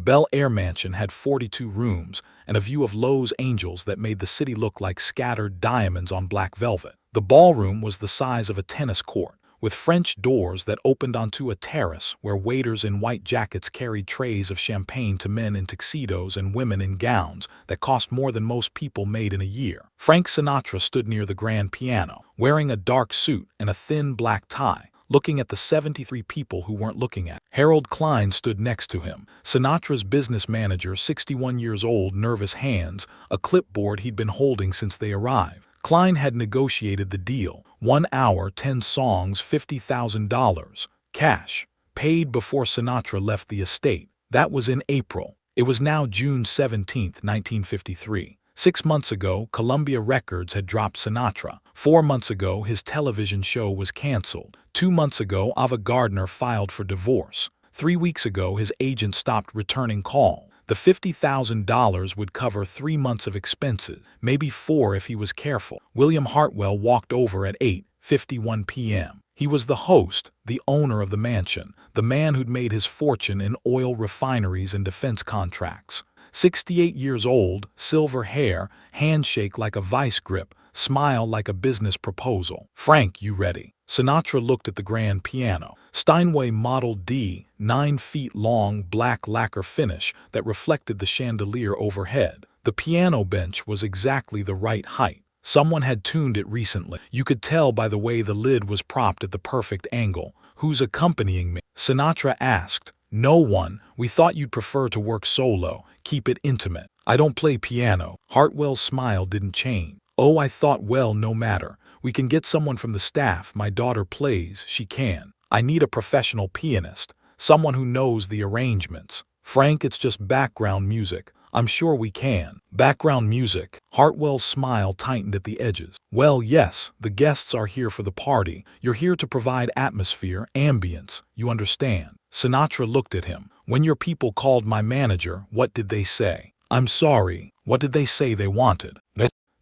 Bel Air mansion had 42 rooms and a view of Los Angeles that made the city look like scattered diamonds on black velvet. The ballroom was the size of a tennis court, with French doors that opened onto a terrace where waiters in white jackets carried trays of champagne to men in tuxedos and women in gowns that cost more than most people made in a year. Frank Sinatra stood near the grand piano, wearing a dark suit and a thin black tie, looking at the 73 people who weren't looking at. Harold Klein stood next to him, Sinatra's business manager, 61 years old, nervous hands, a clipboard he'd been holding since they arrived. Klein had negotiated the deal, 1 hour, 10 songs, $50,000, cash, paid before Sinatra left the estate. That was in April. It was now June 17, 1953. 6 months ago, Columbia Records had dropped Sinatra. 4 months ago, his television show was canceled. 2 months ago, Ava Gardner filed for divorce. 3 weeks ago, his agent stopped returning calls. The $50,000 would cover 3 months of expenses, maybe 4 if he was careful. William Hartwell walked over at 8:51 p.m. He was the host, the owner of the mansion, the man who'd made his fortune in oil refineries and defense contracts. 68 years old, silver hair, handshake like a vice grip, smile like a business proposal. "Frank, you ready?" Sinatra looked at the grand piano. Steinway Model D, 9 feet long, black lacquer finish that reflected the chandelier overhead. The piano bench was exactly the right height. Someone had tuned it recently. You could tell by the way the lid was propped at the perfect angle. "Who's accompanying me?" Sinatra asked. "No one. We thought you'd prefer to work solo. Keep it intimate." "I don't play piano." Hartwell's smile didn't change. "Oh, I thought, well, no matter. We can get someone from the staff. My daughter plays, she can. I need a professional pianist, someone who knows the arrangements." "Frank, it's just background music. I'm sure we can." "Background music?" Hartwell's smile tightened at the edges. "Well, yes, the guests are here for the party. You're here to provide atmosphere, ambience, you understand." Sinatra looked at him. "When your people called my manager, what did they say?" "I'm sorry, what did they say they wanted?"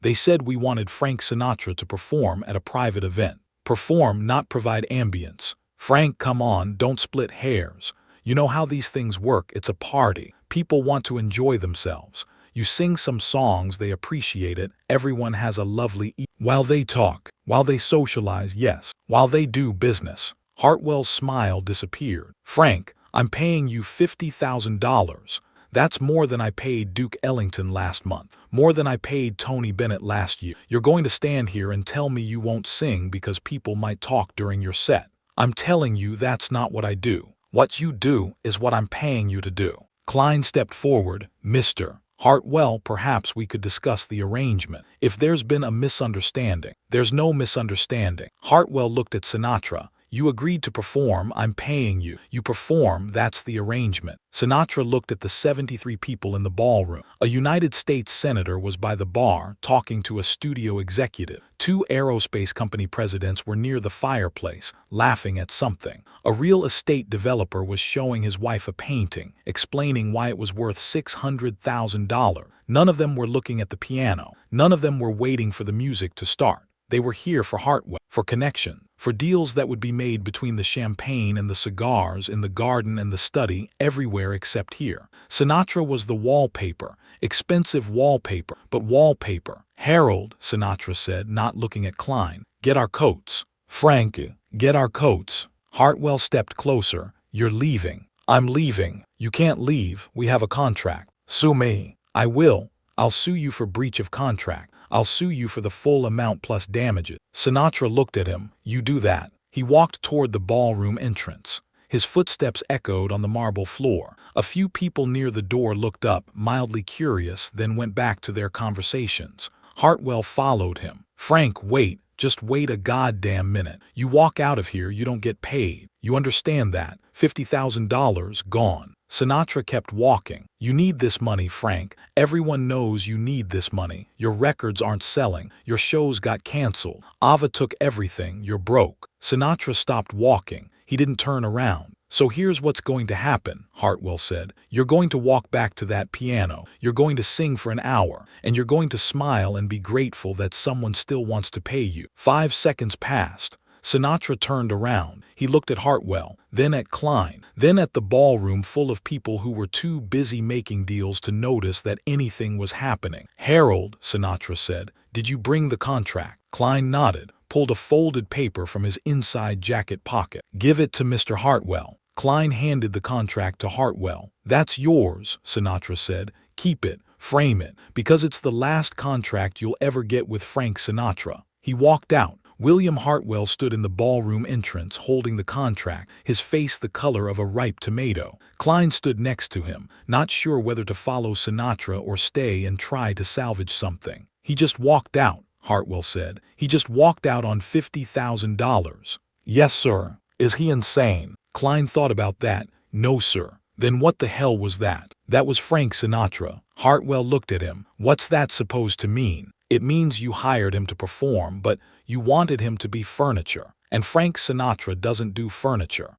"They said we wanted Frank Sinatra to perform at a private event." "Perform, not provide ambience." "Frank, come on, don't split hairs. You know how these things work. It's a party. People want to enjoy themselves. You sing some songs, they appreciate it, everyone has a lovely while they talk, while they socialize, yes, while they do business." Hartwell's smile disappeared. "Frank, I'm paying you $50,000. That's more than I paid Duke Ellington last month, more than I paid Tony Bennett last year. You're going to stand here and tell me you won't sing because people might talk during your set. I'm telling you that's not what I do. What you do is what I'm paying you to do." Klein stepped forward. "Mr. Hartwell, perhaps we could discuss the arrangement. If there's been a misunderstanding." "There's no misunderstanding." Hartwell looked at Sinatra. "You agreed to perform, I'm paying you. You perform, that's the arrangement." Sinatra looked at the 73 people in the ballroom. A United States senator was by the bar, talking to a studio executive. 2 aerospace company presidents were near the fireplace, laughing at something. A real estate developer was showing his wife a painting, explaining why it was worth $600,000. None of them were looking at the piano. None of them were waiting for the music to start. They were here for Hartwell, for connection, for deals that would be made between the champagne and the cigars, in the garden and the study, everywhere except here. Sinatra was the wallpaper, expensive wallpaper, but wallpaper. "Harold," Sinatra said, not looking at Klein, "get our coats." "Frank, get our coats." Hartwell stepped closer. "You're leaving." "I'm leaving." "You can't leave, we have a contract." "Sue me." "I will. I'll sue you for breach of contract. I'll sue you for the full amount plus damages." Sinatra looked at him. "You do that." He walked toward the ballroom entrance. His footsteps echoed on the marble floor. A few people near the door looked up, mildly curious, then went back to their conversations. Hartwell followed him. "Frank, wait. Just wait a goddamn minute. You walk out of here, you don't get paid. You understand that? $50,000 gone." Sinatra kept walking. "You need this money, Frank. Everyone knows you need this money. Your records aren't selling. Your shows got canceled. Ava took everything. You're broke." Sinatra stopped walking. He didn't turn around. "So here's what's going to happen," Hartwell said. "You're going to walk back to that piano. You're going to sing for an hour. And you're going to smile and be grateful that someone still wants to pay you." 5 seconds passed. Sinatra turned around. He looked at Hartwell, then at Klein, then at the ballroom full of people who were too busy making deals to notice that anything was happening. "Harold," Sinatra said, "did you bring the contract?" Klein nodded, pulled a folded paper from his inside jacket pocket. "Give it to Mr. Hartwell." Klein handed the contract to Hartwell. "That's yours," Sinatra said. "Keep it, frame it, because it's the last contract you'll ever get with Frank Sinatra." He walked out. William Hartwell stood in the ballroom entrance holding the contract, his face the color of a ripe tomato. Klein stood next to him, not sure whether to follow Sinatra or stay and try to salvage something. "He just walked out," Hartwell said. "He just walked out on $50,000. "Yes, sir." "Is he insane?" Klein thought about that. "No, sir." "Then what the hell was that?" "That was Frank Sinatra." Hartwell looked at him. "What's that supposed to mean?" "It means you hired him to perform, but you wanted him to be furniture. And Frank Sinatra doesn't do furniture."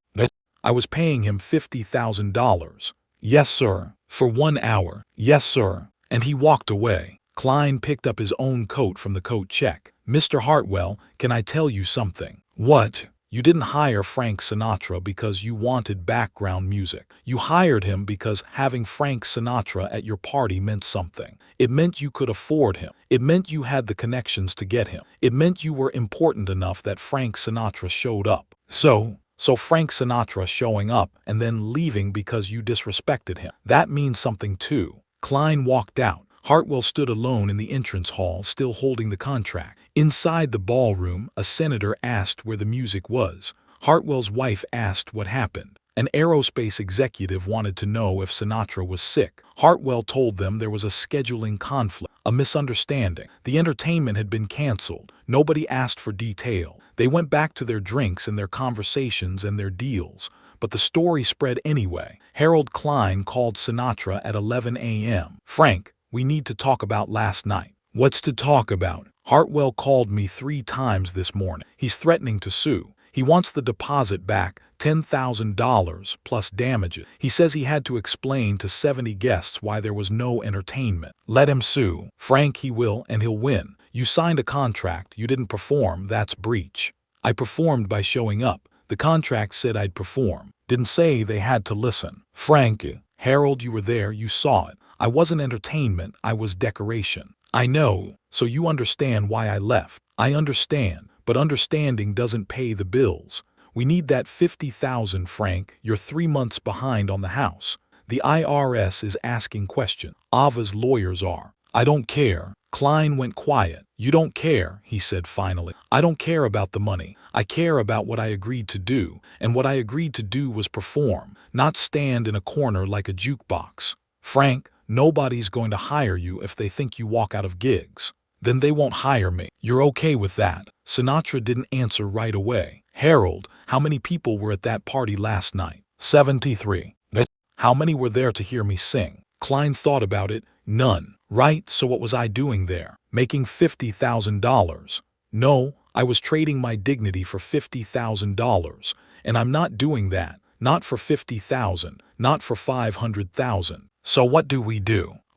"I was paying him $50,000. "Yes, sir." "For 1 hour." "Yes, sir." And he walked away. Klein picked up his own coat from the coat check. "Mr. Hartwell, can I tell you something?" "What?" "You didn't hire Frank Sinatra because you wanted background music. You hired him because having Frank Sinatra at your party meant something. It meant you could afford him. It meant you had the connections to get him. It meant you were important enough that Frank Sinatra showed up. So Frank Sinatra showing up and then leaving because you disrespected him. That means something too." Klein walked out. Hartwell stood alone in the entrance hall, still holding the contract. Inside the ballroom, a senator asked where the music was. Hartwell's wife asked what happened. An aerospace executive wanted to know if Sinatra was sick. Hartwell told them there was a scheduling conflict, a misunderstanding. The entertainment had been canceled. Nobody asked for detail. They went back to their drinks and their conversations and their deals. But the story spread anyway. Harold Klein called Sinatra at 11 a.m. "Frank, we need to talk about last night." "What's to talk about?" "Hartwell called me 3 times this morning. He's threatening to sue. He wants the deposit back, $10,000 plus damages. He says he had to explain to 70 guests why there was no entertainment." "Let him sue." "Frank, he will, and he'll win. You signed a contract. You didn't perform. That's breach." "I performed by showing up. The contract said I'd perform. Didn't say they had to listen." "Frank." "Harold, you were there. You saw it. I wasn't entertainment. I was decoration." "I know. So you understand why I left." "I understand, but understanding doesn't pay the bills. We need that $50,000, Frank. You're 3 months behind on the house. The IRS is asking questions. Ava's lawyers are." "I don't care." Klein went quiet. "You don't care," he said finally. "I don't care about the money. I care about what I agreed to do, and what I agreed to do was perform, not stand in a corner like a jukebox. Frank, nobody's going to hire you if they think you walk out of gigs. Then they won't hire me. You're okay with that?" Sinatra didn't answer right away. "Harold, how many people were at that party last night?" 73. "How many were there to hear me sing?" Klein thought about it. "None." "Right, so what was I doing there? Making $50,000. "No, I was trading my dignity for $50,000. And I'm not doing that. Not for $50,000. Not for $500,000. So what do?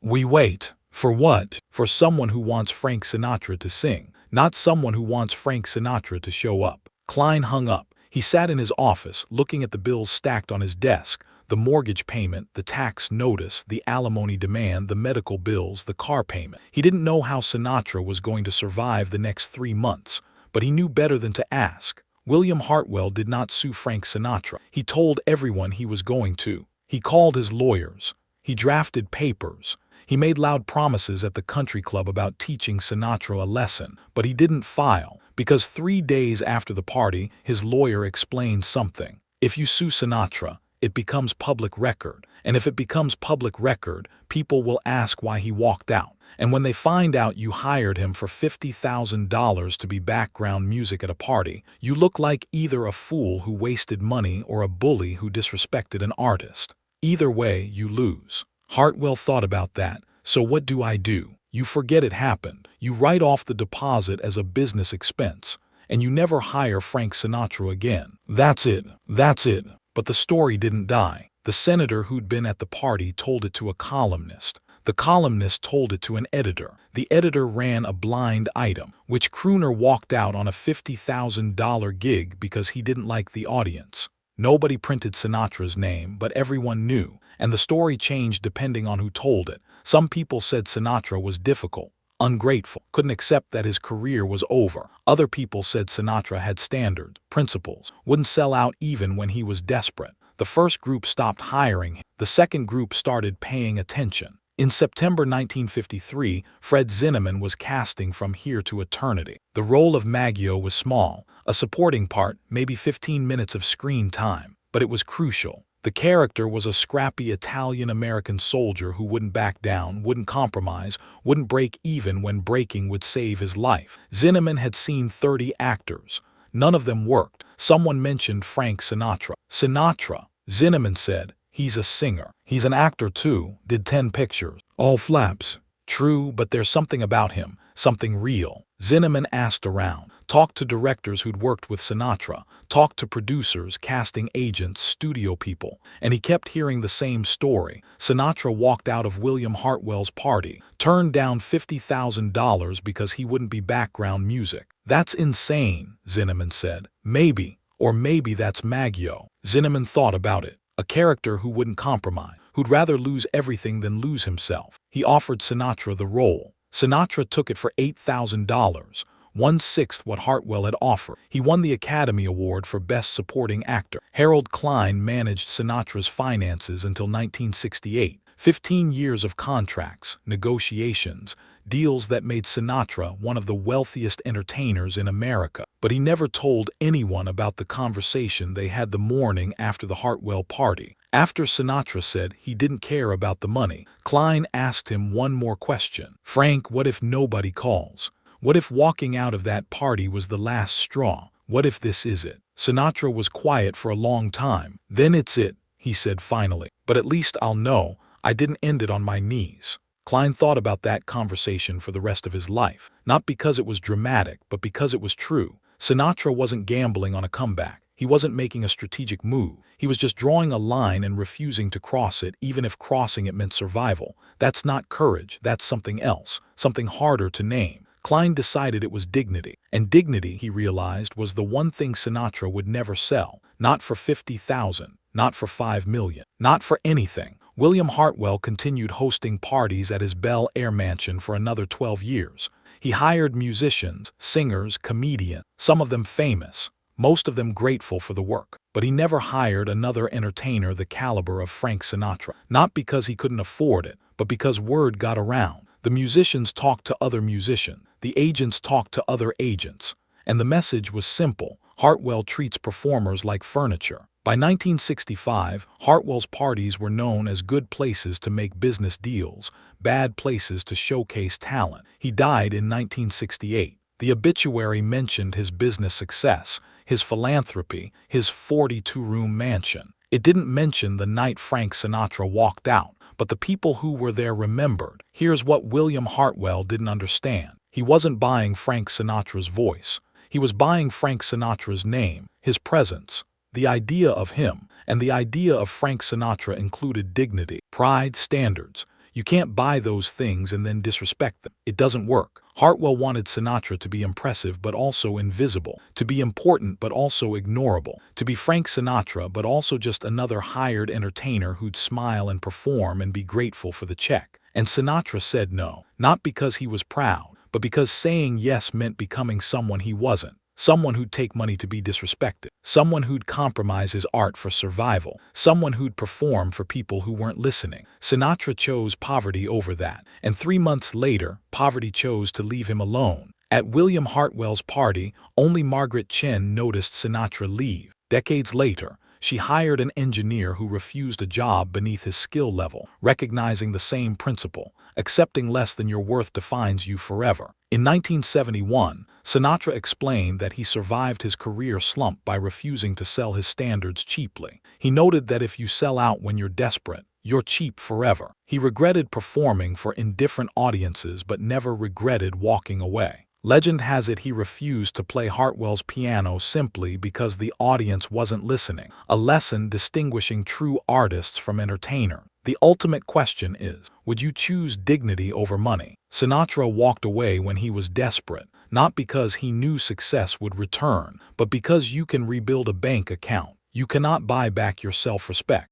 We wait. For what? For someone who wants Frank Sinatra to sing, not someone who wants Frank Sinatra to show up." Klein hung up. He sat in his office, looking at the bills stacked on his desk. The mortgage payment, the tax notice, the alimony demand, the medical bills, the car payment. He didn't know how Sinatra was going to survive the next 3 months, but he knew better than to ask. William Hartwell did not sue Frank Sinatra. He told everyone he was going to. He called his lawyers. He drafted papers. He made loud promises at the country club about teaching Sinatra a lesson, but he didn't file, because 3 days after the party, his lawyer explained something. If you sue Sinatra, it becomes public record, and if it becomes public record, people will ask why he walked out. And when they find out you hired him for $50,000 to be background music at a party, you look like either a fool who wasted money or a bully who disrespected an artist. Either way, you lose. Hartwell thought about that. "So what do I do?" "You forget it happened. You write off the deposit as a business expense, and you never hire Frank Sinatra again. That's it. That's it." But the story didn't die. The senator who'd been at the party told it to a columnist. The columnist told it to an editor. The editor ran a blind item. Which crooner walked out on a $50,000 gig because he didn't like the audience? Nobody printed Sinatra's name, but everyone knew, and the story changed depending on who told it. Some people said Sinatra was difficult, ungrateful, couldn't accept that his career was over. Other people said Sinatra had standards, principles, wouldn't sell out even when he was desperate. The first group stopped hiring him. The second group started paying attention. In September 1953, Fred Zinnemann was casting From Here to Eternity. The role of Maggio was small, a supporting part, maybe 15 minutes of screen time, but it was crucial. The character was a scrappy Italian-American soldier who wouldn't back down, wouldn't compromise, wouldn't break even when breaking would save his life. Zinnemann had seen 30 actors. None of them worked. Someone mentioned Frank Sinatra. Sinatra, Zinnemann said. He's a singer. He's an actor too, did 10 pictures. All flaps. True, but there's something about him, something real. Zinnemann asked around, talked to directors who'd worked with Sinatra, talked to producers, casting agents, studio people, and he kept hearing the same story. Sinatra walked out of William Hartwell's party, turned down $50,000 because he wouldn't be background music. That's insane, Zinnemann said. Maybe, or maybe that's Maggio. Zinnemann thought about it. A character who wouldn't compromise, who'd rather lose everything than lose himself. He offered Sinatra the role. Sinatra took it for $8,000, 1/6 what Hartwell had offered. He won the Academy Award for Best Supporting Actor. Harold Klein managed Sinatra's finances until 1968. 15 years of contracts, negotiations, deals that made Sinatra one of the wealthiest entertainers in America. But he never told anyone about the conversation they had the morning after the Hartwell party. After Sinatra said he didn't care about the money, Klein asked him one more question. Frank, what if nobody calls? What if walking out of that party was the last straw? What if this is it? Sinatra was quiet for a long time. Then it's it, he said finally. But at least I'll know I didn't end it on my knees. Klein thought about that conversation for the rest of his life, not because it was dramatic, but because it was true. Sinatra wasn't gambling on a comeback. He wasn't making a strategic move. He was just drawing a line and refusing to cross it, even if crossing it meant survival. That's not courage, that's something else, something harder to name. Klein decided it was dignity, and dignity, he realized, was the one thing Sinatra would never sell. Not for $50,000, not for $5 million, not for anything. William Hartwell continued hosting parties at his Bel Air mansion for another 12 years. He hired musicians, singers, comedians, some of them famous, most of them grateful for the work. But he never hired another entertainer the caliber of Frank Sinatra. Not because he couldn't afford it, but because word got around. The musicians talked to other musicians. The agents talked to other agents. And the message was simple. Hartwell treats performers like furniture. By 1965, Hartwell's parties were known as good places to make business deals, bad places to showcase talent. He died in 1968. The obituary mentioned his business success, his philanthropy, his 42-room mansion. It didn't mention the night Frank Sinatra walked out, but the people who were there remembered. Here's what William Hartwell didn't understand. He wasn't buying Frank Sinatra's voice. He was buying Frank Sinatra's name, his presence. The idea of him and the idea of Frank Sinatra included dignity, pride, standards. You can't buy those things and then disrespect them. It doesn't work. Hartwell wanted Sinatra to be impressive but also invisible, to be important but also ignorable, to be Frank Sinatra but also just another hired entertainer who'd smile and perform and be grateful for the check. And Sinatra said no, not because he was proud, but because saying yes meant becoming someone he wasn't. Someone who'd take money to be disrespected. Someone who'd compromise his art for survival. Someone who'd perform for people who weren't listening. Sinatra chose poverty over that, and 3 months later, poverty chose to leave him alone. At William Hartwell's party, only Margaret Chen noticed Sinatra leave. Decades later, she hired an engineer who refused a job beneath his skill level, recognizing the same principle. Accepting less than your worth defines you forever. In 1971, Sinatra explained that he survived his career slump by refusing to sell his standards cheaply. He noted that if you sell out when you're desperate, you're cheap forever. He regretted performing for indifferent audiences but never regretted walking away. Legend has it he refused to play Hartwell's piano simply because the audience wasn't listening, a lesson distinguishing true artists from entertainers. The ultimate question is, Would you choose dignity over money? Sinatra walked away when he was desperate, not because he knew success would return, but because you can rebuild a bank account. You cannot buy back your self-respect.